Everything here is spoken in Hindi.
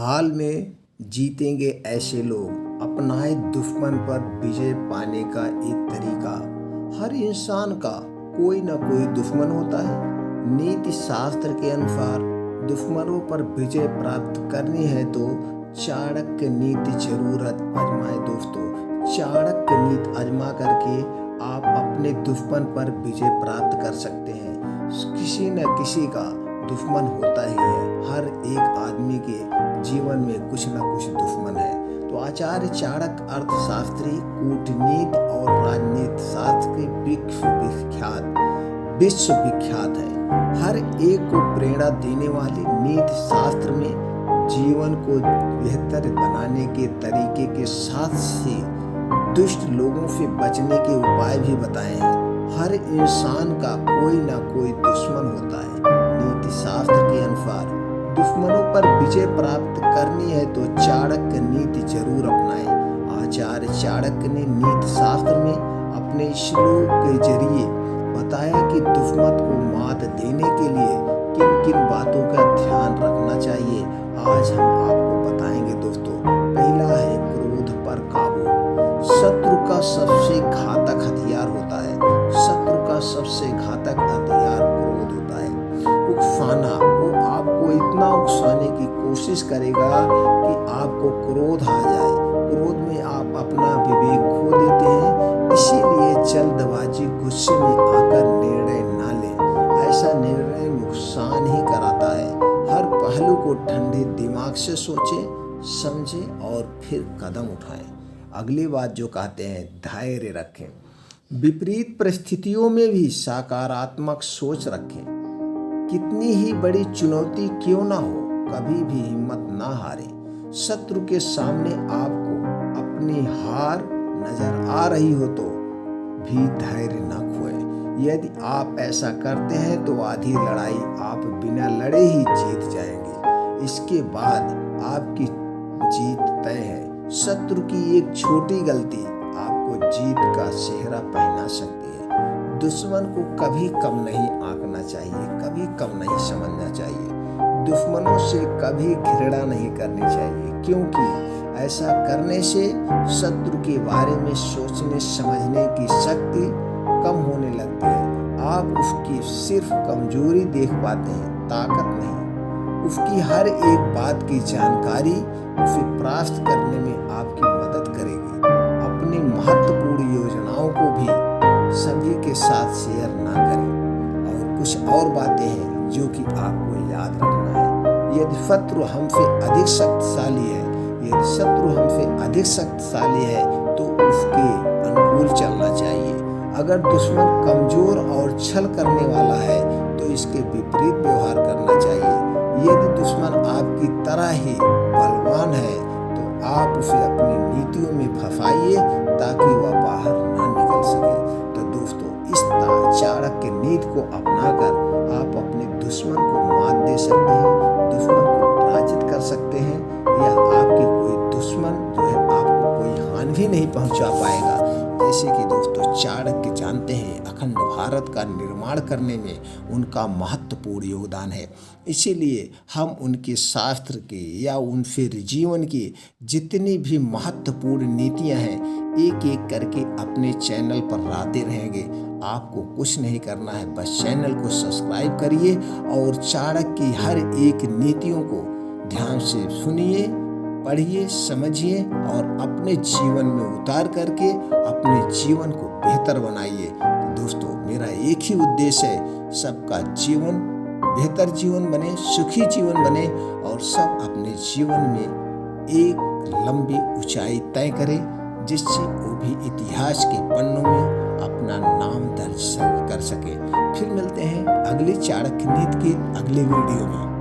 हाल में जीतेंगे ऐसे लोग अपनाए दुश्मन पर विजय पाने का एक तरीका। हर इंसान का कोई ना कोई दुश्मन होता है। नीति शास्त्र के अनुसार दुश्मनों पर विजय प्राप्त करनी है तो चाणक्य नीति जरूर आजमाए दोस्तों। चाणक्य नीति आजमा करके आप अपने दुश्मन पर विजय प्राप्त कर सकते हैं। किसी न किसी का दुश्मन होता ही है। हर एक आदमी के जीवन में कुछ न कुछ दुश्मन है। तो आचार्य चाणक्य अर्थशास्त्री, कूटनीति और राजनीति शास्त्र के विश्वविख्यात है। हर एक को प्रेरणा देने वाले नीति शास्त्र में जीवन को बेहतर बनाने के तरीके के साथ ही दुष्ट लोगों से बचने के उपाय भी बताए हैं। हर इंसान का कोई ना कोई दुश्मन होता है। नीति शास्त्र के अनुसार दुश्मनों पर विजय प्राप्त करनी है तो चाणक्य नीति जरूर अपनाएं। आचार्य चाणक्य ने नीति शास्त्र में अपने श्लोक के जरिए बताया कि दुश्मन को मात देने के लिए किन किन बातों का ध्यान रखना चाहिए। आज हम आपको बताएंगे दोस्तों। पहला है क्रोध पर काबू। शत्रु का सबसे घातक हथियार होता है। शत्रु का सबसे घातक हथियार क्रोध होता है। उकसाना, वो आपको इतना उकसाने की कोशिश करेगा कि आपको क्रोध आ जाए। क्रोध में आप अपना विवेक खो देते हैं। इसीलिए जल्दबाजी, गुस्से में आकर निर्णय ना लें। ऐसा निर्णय नुकसान ही कराता है। हर पहलू को ठंडे दिमाग से सोचें, समझें और फिर कदम उठाएं। अगली बात जो कहते हैं, धैर्य रखें। विपरीत परिस्थितियों में भी सकारात्मक सोच रखें। कितनी ही बड़ी चुनौती क्यों ना हो, कभी भी हिम्मत ना हारें। शत्रु के सामने आपको अपनी हार नजर आ रही हो तो भी धैर्य ना खोएं। यदि आप ऐसा करते हैं तो आधी लड़ाई आप बिना लड़े ही जीत जाएंगे। इसके बाद आपकी जीत तय है। शत्रु की एक छोटी गलती आपको जीत का सेहरा पहना सकती है। दुश्मन को कभी कम नहीं आंकना चाहिए, कभी कम नहीं समझना चाहिए। दुश्मनों से कभी घृणा नहीं करनी चाहिए, क्योंकि ऐसा करने से शत्रु के बारे में सोचने समझने की शक्ति कम होने लगती है। आप उसकी सिर्फ कमजोरी देख पाते हैं, ताकत नहीं। उसकी हर एक बात की जानकारी उसे प्राप्त करने में आपकी मदद करेगी। अपनी महत्वपूर्ण योजनाओं को भी सभी के साथ शेयर ना करें। और कुछ और बातें हैं जो कि आपको याद रखना है। यदि शत्रु हमसे अधिक शक्तिशाली है तो उसके अनुकूल चलना चाहिए। अगर दुश्मन कमजोर और छल करने वाला है तो इसके विपरीत व्यवहार करना चाहिए। यदि दुश्मन आपकी तरह ही बलवान है तो आप उसे अपनी नीतियों में फंसाइए ताकि वह बाहर ना निकल सके। तो दोस्तों, इस चाणक्य नीति को अपनाकर आप अपने दुश्मन को मात दे सकते हैं, दुश्मन को पराजित कर सकते हैं, या आपके कोई दुश्मन जो है आपको कोई हानि भी नहीं पहुंचा पाएगा। जैसे कि दोस्तों, चाणक्य जानते हैं अखंड भारत का निर्माण करने में उनका महत्वपूर्ण योगदान है। इसीलिए हम उनके शास्त्र के या उनसे जीवन की जितनी भी महत्वपूर्ण नीतियां हैं एक एक करके अपने चैनल पर लाते रहेंगे। आपको कुछ नहीं करना है, बस चैनल को सब्सक्राइब करिए और चाणक्य की हर एक नीतियों को ध्यान से सुनिए, पढ़िए, समझिए और अपने जीवन में उतार करके अपने जीवन को बेहतर बनाइए। तो दोस्तों, मेरा एक ही उद्देश्य है, सबका जीवन बेहतर जीवन बने, सुखी जीवन बने और सब अपने जीवन में एक लंबी ऊंचाई तय करें, जिससे वो भी इतिहास के पन्नों में अपना नाम दर्ज कर सके। फिर मिलते हैं अगली चाणक्य नीति के अगले वीडियो में।